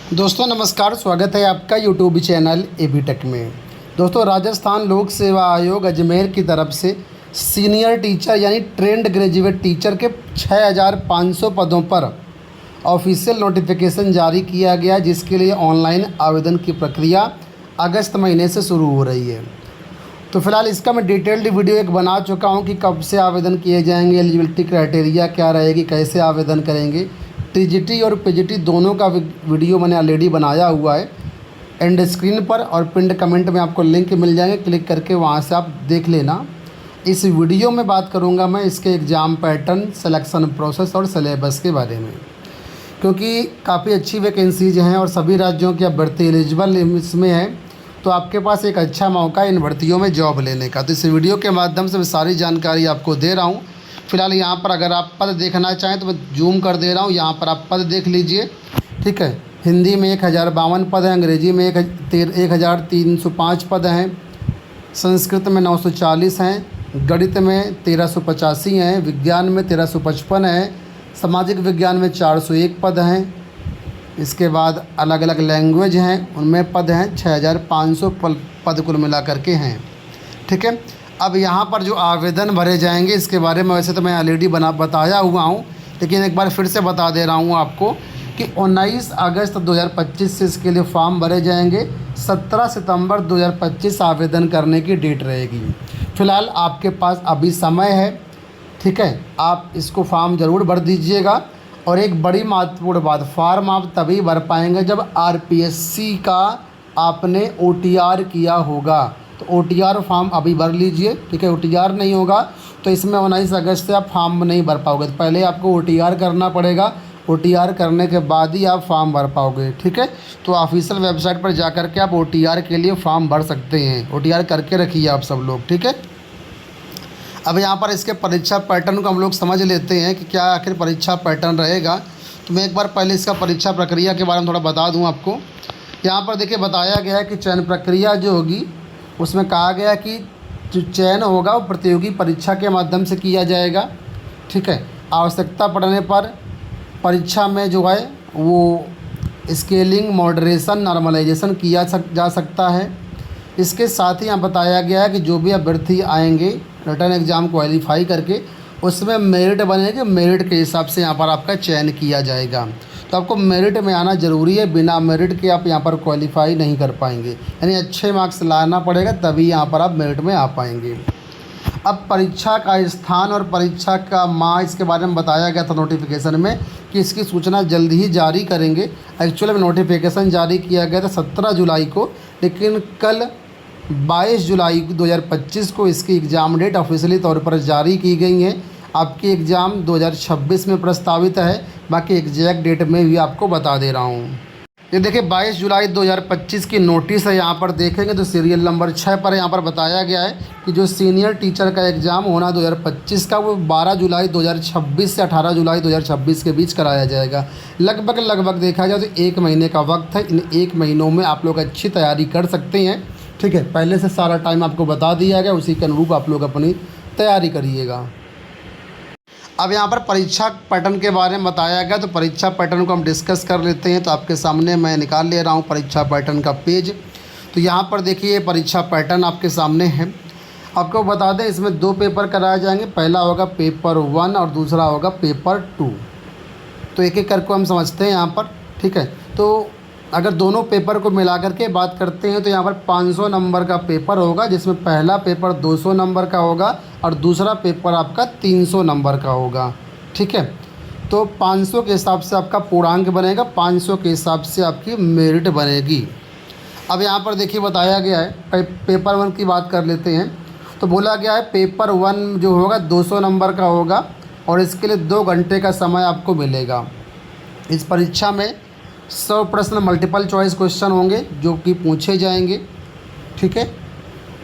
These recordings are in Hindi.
दोस्तों नमस्कार, स्वागत है आपका यूट्यूब चैनल एबी टेक में। दोस्तों राजस्थान लोक सेवा आयोग अजमेर की तरफ से सीनियर टीचर यानी ट्रेंड ग्रेजुएट टीचर के 6500 पदों पर ऑफिशियल नोटिफिकेशन जारी किया गया, जिसके लिए ऑनलाइन आवेदन की प्रक्रिया अगस्त महीने से शुरू हो रही है। तो फिलहाल इसका मैं डिटेल्ड वीडियो एक बना चुका हूँ कि कब से आवेदन किए जाएंगे, एलिजिबिलिटी क्राइटेरिया क्या रहेगी, कैसे आवेदन करेंगे। टीजीटी और पीजीटी दोनों का वीडियो मैंने ऑलरेडी बनाया हुआ है एंड स्क्रीन पर, और पिंड कमेंट में आपको लिंक मिल जाएंगे, क्लिक करके वहाँ से आप देख लेना। इस वीडियो में बात करूँगा मैं इसके एग्ज़ाम पैटर्न, सिलेक्शन प्रोसेस और सिलेबस के बारे में, क्योंकि काफ़ी अच्छी वैकेंसीज हैं और सभी राज्यों की अभ्यर्थी एलिजिबल इसमें है। तो आपके पास एक अच्छा मौका है इन भर्तियों में जॉब लेने का। तो इस वीडियो के माध्यम से मैं सारी जानकारी आपको दे रहा हूँ। फिलहाल यहाँ पर अगर आप पद देखना चाहें तो मैं जूम कर दे रहा हूँ, यहाँ पर आप पद देख लीजिए। ठीक है, हिंदी में 1052 पद हैं, अंग्रेजी में 1305 पद हैं, संस्कृत में 940 हैं, गणित में 1385 हैं, विज्ञान में 1355 हैं, सामाजिक विज्ञान में 401 पद हैं। इसके बाद अलग अलग लैंग्वेज हैं, उनमें पद हैं 6500 पद कुल मिला करके हैं। ठीक है, अब यहाँ पर जो आवेदन भरे जाएंगे इसके बारे में वैसे तो मैं ऑलरेडी बताया हुआ हूँ, लेकिन एक बार फिर से बता दे रहा हूँ आपको कि 19 अगस्त 2025 से इसके लिए फॉर्म भरे जाएंगे। 17 सितंबर 2025 आवेदन करने की डेट रहेगी। फ़िलहाल आपके पास अभी समय है। ठीक है, आप इसको फॉर्म ज़रूर भर दीजिएगा। और एक बड़ी महत्वपूर्ण बात, फॉर्म आप तभी भर पाएंगे जब आरपीएससी का आपने ओटीआर किया होगा। तो ओटीआर फॉर्म अभी भर लीजिए। ठीक है, ओटीआर नहीं होगा तो इसमें 19 अगस्त से आप फॉर्म नहीं भर पाओगे। तो पहले आपको ओटीआर करना पड़ेगा, ओटीआर करने के बाद ही आप फॉर्म भर पाओगे। ठीक है, तो ऑफिशियल वेबसाइट पर जा कर के आप ओटीआर के लिए फॉर्म भर सकते हैं। ओटीआर करके रखिए आप सब लोग। ठीक है, अब यहाँ पर इसके परीक्षा पैटर्न को हम लोग समझ लेते हैं कि क्या आखिर परीक्षा पैटर्न रहेगा। तो मैं एक बार पहले इसका परीक्षा प्रक्रिया के बारे में थोड़ा बता दूँ आपको। यहाँ पर देखिए बताया गया है कि चयन प्रक्रिया जो होगी उसमें कहा गया कि जो चयन होगा वो प्रतियोगी परीक्षा के माध्यम से किया जाएगा। ठीक है, आवश्यकता पड़ने पर परीक्षा में जो है वो स्केलिंग, मॉडरेशन, नॉर्मलाइजेशन किया जा सकता है। इसके साथ ही यहाँ बताया गया है कि जो भी अभ्यर्थी आएंगे रिटर्न एग्ज़ाम क्वालिफाई करके उसमें मेरिट बनेगी, मेरिट के हिसाब से यहाँ पर आपका चयन किया जाएगा। तो आपको मेरिट में आना ज़रूरी है, बिना मेरिट के आप यहाँ पर क्वालिफाई नहीं कर पाएंगे, यानी अच्छे मार्क्स लाना पड़ेगा तभी यहाँ पर आप मेरिट में आ पाएंगे। अब परीक्षा का स्थान और परीक्षा का माह इसके बारे में बताया गया था नोटिफिकेशन में कि इसकी सूचना जल्द ही जारी करेंगे। एक्चुअली में नोटिफिकेशन जारी किया गया था 17 जुलाई को, लेकिन कल 22 जुलाई 2025 को इसकी एग्ज़ाम डेट ऑफिशियली तौर पर जारी की गई है। आपकी एग्ज़ाम 2026 में प्रस्तावित है, बाकी एग्जैक्ट डेट में भी आपको बता दे रहा हूँ। ये देखिए 22 जुलाई 2025 की नोटिस है। यहाँ पर देखेंगे तो सीरियल नंबर 6 पर यहाँ पर बताया गया है कि जो सीनियर टीचर का एग्ज़ाम होना 2025 का वो 12 जुलाई 2026 से 18 जुलाई 2026 के बीच कराया जाएगा। लगभग देखा जाए तो 1 महीने का वक्त है। इन 1 महीनों में आप लोग अच्छी तैयारी कर सकते हैं। ठीक है, पहले से सारा टाइम आपको बता दिया गया, उसी के अनुरूप आप लोग अपनी तैयारी करिएगा। अब यहाँ पर परीक्षा पैटर्न के बारे में बताया गया, तो परीक्षा पैटर्न को हम डिस्कस कर लेते हैं। तो आपके सामने मैं निकाल ले रहा हूँ परीक्षा पैटर्न का पेज। तो यहाँ पर देखिए परीक्षा पैटर्न आपके सामने है। आपको बता दें इसमें 2 पेपर कराए जाएंगे, पहला होगा पेपर 1 और दूसरा होगा पेपर 2। तो एक एक करके हम समझते हैं यहाँ पर। ठीक है, तो अगर दोनों पेपर को मिला करके बात करते हैं तो यहाँ पर 500 नंबर का पेपर होगा, जिसमें पहला पेपर 200 नंबर का होगा और दूसरा पेपर आपका 300 नंबर का होगा। ठीक है, तो 500 के हिसाब से आपका पूर्णांक बनेगा, 500 के हिसाब से आपकी मेरिट बनेगी। अब यहाँ पर देखिए बताया गया है, पेपर 1 की बात कर लेते हैं। तो बोला गया है पेपर 1 जो होगा 200 नंबर का होगा और इसके लिए 2 घंटे का समय आपको मिलेगा। इस परीक्षा में 100 प्रश्न मल्टीपल चॉइस क्वेश्चन होंगे जो कि पूछे जाएंगे। ठीक है,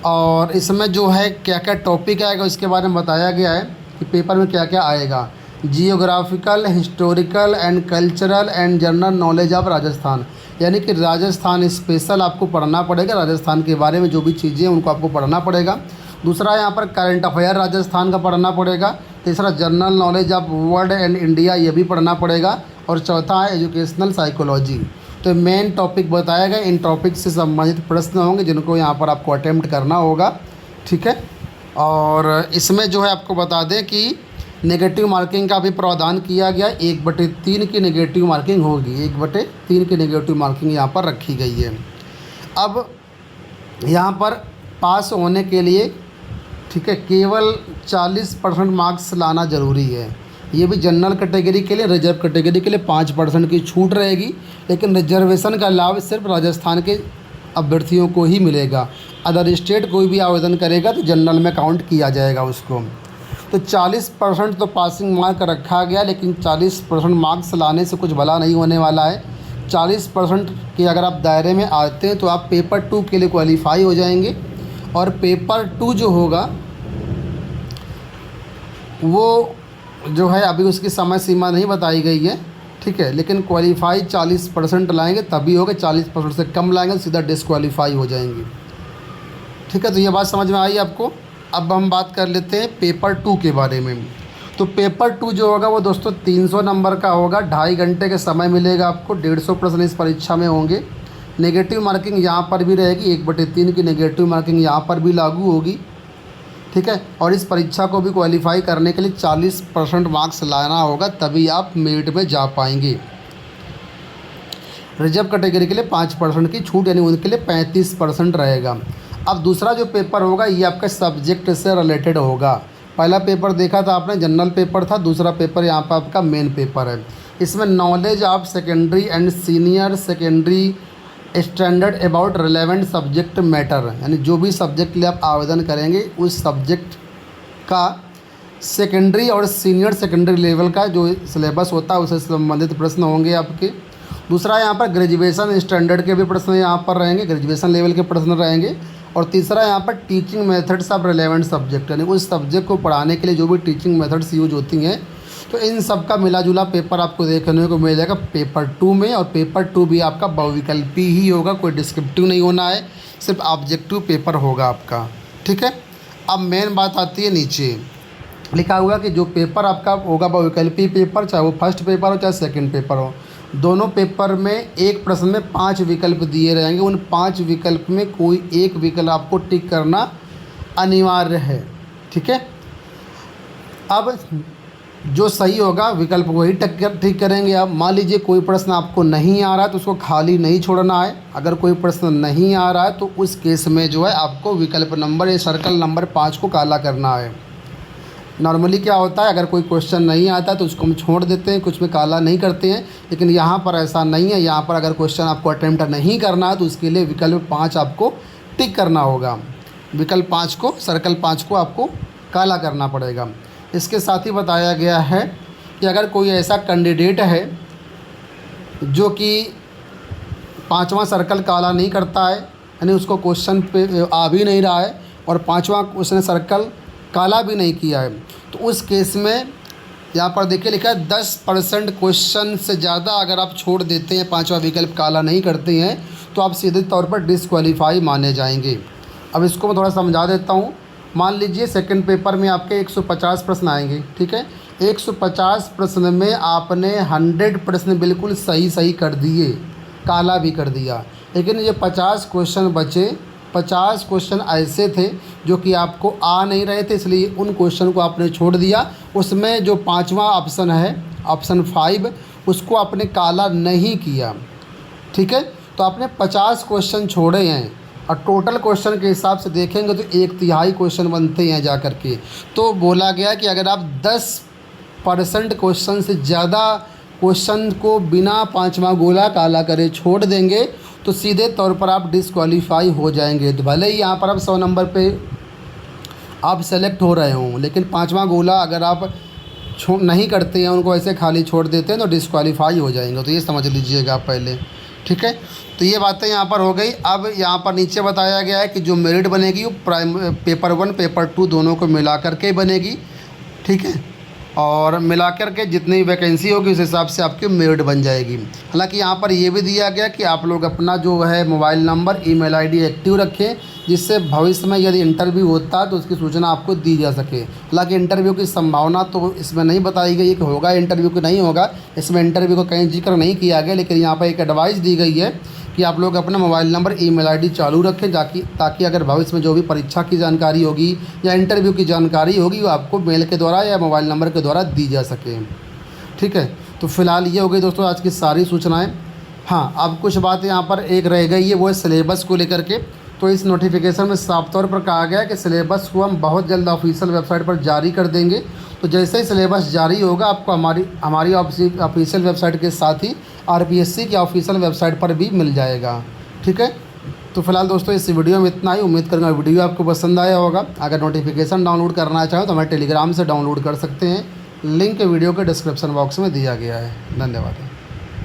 और इसमें जो है क्या क्या टॉपिक आएगा इसके बारे में बताया गया है कि पेपर में क्या क्या आएगा। Geographical, historical and cultural and general knowledge of Rajasthan, यानी कि राजस्थान स्पेशल आपको पढ़ना पड़ेगा। राजस्थान के बारे में जो भी चीज़ें हैं उनको आपको पढ़ना पड़ेगा। दूसरा यहाँ पर करंट अफेयर राजस्थान का पढ़ना पड़ेगा। तीसरा general knowledge of world and India, ये भी पढ़ना पड़ेगा। और चौथा है एजुकेशनल साइकोलॉजी। तो मेन टॉपिक बताया गया, इन टॉपिक से संबंधित प्रश्न होंगे जिनको यहाँ पर आपको अटेम्प्ट करना होगा, ठीक है। और इसमें जो है आपको बता दें कि नेगेटिव मार्किंग का भी प्रावधान किया गया, 1/3 की नेगेटिव मार्किंग होगी, 1/3 की नेगेटिव मार्किंग यहाँ पर रखी गई है। अब यहाँ पर पास होने के लिए, ठीक है, केवल 40% मार्क्स लाना ज़रूरी है। ये भी जनरल कैटेगरी के लिए, रिजर्व कैटेगरी के लिए 5% की छूट रहेगी, लेकिन रिजर्वेशन का लाभ सिर्फ राजस्थान के अभ्यर्थियों को ही मिलेगा। अदर स्टेट कोई भी आवेदन करेगा तो जनरल में काउंट किया जाएगा उसको। तो 40% तो पासिंग मार्क रखा गया, लेकिन 40% मार्क्स लाने से कुछ भला नहीं होने वाला है। 40% के अगर आप दायरे में आते हैं तो आप पेपर 2 के लिए क्वालिफाई हो जाएंगे, और पेपर 2 जो होगा वो जो है अभी उसकी समय सीमा नहीं बताई गई है, ठीक है, लेकिन क्वालिफाई 40% लाएंगे तभी होगा, 40% से कम लाएंगे तो सीधा डिसक्वालीफाई हो जाएंगे, ठीक है। तो ये बात समझ में आई आपको। अब हम बात कर लेते हैं पेपर 2 के बारे में। तो पेपर 2 जो होगा वो दोस्तों 300 नंबर का होगा, 2.5 घंटे का समय मिलेगा आपको, 150 प्रश्न इस परीक्षा में होंगे। नेगेटिव मार्किंग यहाँ पर भी रहेगी, 1/3 की नेगेटिव मार्किंग यहाँ पर भी लागू होगी, ठीक है। और इस परीक्षा को भी क्वालिफाई करने के लिए 40% मार्क्स लाना होगा, तभी आप मेरिट में जा पाएंगे। रिजर्व कैटेगरी के लिए 5% की छूट, यानी उनके लिए 35% रहेगा। अब दूसरा जो पेपर होगा ये आपके सब्जेक्ट से रिलेटेड होगा। पहला पेपर देखा था आपने, जनरल पेपर था, दूसरा पेपर यहाँ पर आपका मेन पेपर है। इसमें knowledge of secondary and senior secondary standard about relevant subject matter, यानी जो भी सब्जेक्ट के लिए आप आवेदन करेंगे उस सब्जेक्ट का सेकेंडरी और सीनियर सेकेंडरी लेवल का जो सिलेबस होता है उससे संबंधित प्रश्न होंगे आपके। दूसरा यहाँ पर ग्रेजुएशन स्टैंडर्ड के भी प्रश्न यहाँ पर रहेंगे, ग्रेजुएशन लेवल के प्रश्न रहेंगे। और तीसरा यहाँ पर teaching methods of relevant subject, यानी उस सब्जेक्ट को पढ़ाने के लिए जो भी टीचिंग मेथड्स यूज होती हैं, तो इन सब का मिला जुला पेपर आपको देखने को मिल जाएगा पेपर 2 में। और पेपर 2 भी आपका बहुविकल्पी ही होगा, कोई डिस्क्रिप्टिव नहीं होना है, सिर्फ ऑब्जेक्टिव पेपर होगा आपका, ठीक है। अब मेन बात आती है, नीचे लिखा हुआ कि जो पेपर आपका होगा बहुविकल्पी पेपर, चाहे वो फर्स्ट पेपर हो चाहे सेकंड पेपर हो, दोनों पेपर में एक प्रश्न में 5 विकल्प दिए रहेंगे। उन 5 विकल्प में कोई एक विकल्प आपको टिक करना अनिवार्य है, ठीक है। अब जो सही होगा विकल्प वही ठीक करेंगे आप। मान लीजिए कोई प्रश्न आपको नहीं आ रहा है तो उसको खाली नहीं छोड़ना है। अगर कोई प्रश्न नहीं आ रहा है तो उस केस में जो है आपको विकल्प नंबर या सर्कल नंबर 5 को काला करना है। नॉर्मली क्या होता है, अगर कोई क्वेश्चन नहीं आता तो उसको हम छोड़ देते हैं, कुछ में काला नहीं करते हैं, लेकिन यहाँ पर ऐसा नहीं है। यहाँ पर अगर क्वेश्चन आपको अटेम्प्ट नहीं करना है तो उसके लिए विकल्प 5 आपको टिक करना होगा, विकल्प 5 को, सर्कल 5 को आपको काला करना पड़ेगा। इसके साथ ही बताया गया है कि अगर कोई ऐसा कैंडिडेट है जो कि 5वां सर्कल काला नहीं करता है, यानी उसको क्वेश्चन पे आ भी नहीं रहा है और 5वां उसने सर्कल काला भी नहीं किया है, तो उस केस में यहाँ पर देखिए लिखा है 10% क्वेश्चन से ज़्यादा अगर आप छोड़ देते हैं, 5वां विकल्प काला नहीं करते हैं, तो आप सीधे तौर पर डिसक्वालीफाई माने जाएंगे। अब इसको मैं थोड़ा समझा देता हूँ। मान लीजिए सेकंड पेपर में आपके 150 प्रश्न आएंगे, ठीक है। 150 प्रश्न में आपने 100 प्रश्न बिल्कुल सही कर दिए, काला भी कर दिया, लेकिन ये 50 क्वेश्चन बचे, 50 क्वेश्चन ऐसे थे जो कि आपको आ नहीं रहे थे, इसलिए उन क्वेश्चन को आपने छोड़ दिया। उसमें जो 5वां ऑप्शन है, ऑप्शन 5, उसको आपने काला नहीं किया, ठीक है। तो आपने 50 क्वेश्चन छोड़े हैं और टोटल क्वेश्चन के हिसाब से देखेंगे तो 1/3 क्वेश्चन बनते हैं जा कर के। तो बोला गया कि अगर आप 10% क्वेश्चन से ज़्यादा क्वेश्चन को बिना 5वां गोला काला करे छोड़ देंगे तो सीधे तौर पर आप डिसक्वालीफाई हो जाएंगे। तो भले ही यहाँ पर आप 100 नंबर पे आप सेलेक्ट हो रहे हों, लेकिन 5वां गोला अगर आप नहीं करते हैं, उनको ऐसे खाली छोड़ देते हैं तो डिसक्वालीफाई हो जाएंगे। तो ये समझ लीजिएगा आप पहले, ठीक है। तो ये बातें यहाँ पर हो गई। अब यहाँ पर नीचे बताया गया है कि जो मेरिट बनेगी वो पेपर 1 पेपर 2 दोनों को मिला कर के बनेगी, ठीक है। और मिलाकर के जितनी वैकेंसी होगी उस हिसाब से आपकी मेरिट बन जाएगी। हालांकि यहाँ पर ये भी दिया गया कि आप लोग अपना जो है mobile number, email ID active रखें, जिससे भविष्य में यदि इंटरव्यू होता है तो उसकी सूचना आपको दी जा सके। हालांकि इंटरव्यू की संभावना तो इसमें नहीं बताई गई है कि होगा इंटरव्यू कि नहीं होगा, इसमें इंटरव्यू को कहीं जिक्र नहीं किया गया, लेकिन यहाँ पर एक एडवाइस दी गई है कि आप लोग अपना मोबाइल नंबर, ईमेल आईडी चालू रखें ताकि अगर भविष्य में जो भी परीक्षा की जानकारी होगी या इंटरव्यू की जानकारी होगी वो आपको मेल के द्वारा या मोबाइल नंबर के द्वारा दी जा सके। ठीक है, तो फिलहाल ये हो गई दोस्तों आज की सारी सूचनाएं। हाँ, अब कुछ बातें यहाँ पर एक रह गई है, वो है सिलेबस को लेकर के। तो इस नोटिफिकेशन में साफ तौर पर कहा गया है कि सिलेबस को हम बहुत जल्द ऑफिशियल वेबसाइट पर जारी कर देंगे। तो जैसे ही सिलेबस जारी होगा आपको हमारी ऑफिशियल वेबसाइट के साथ ही RPSC की ऑफिशियल वेबसाइट पर भी मिल जाएगा। ठीक है, तो फिलहाल दोस्तों इस वीडियो में इतना ही। उम्मीद करूँगा वीडियो आपको पसंद आया होगा। अगर नोटिफिकेशन डाउनलोड करना चाहो तो हमें टेलीग्राम से डाउनलोड कर सकते हैं, लिंक वीडियो के डिस्क्रिप्शन बॉक्स में दिया गया है। धन्यवाद।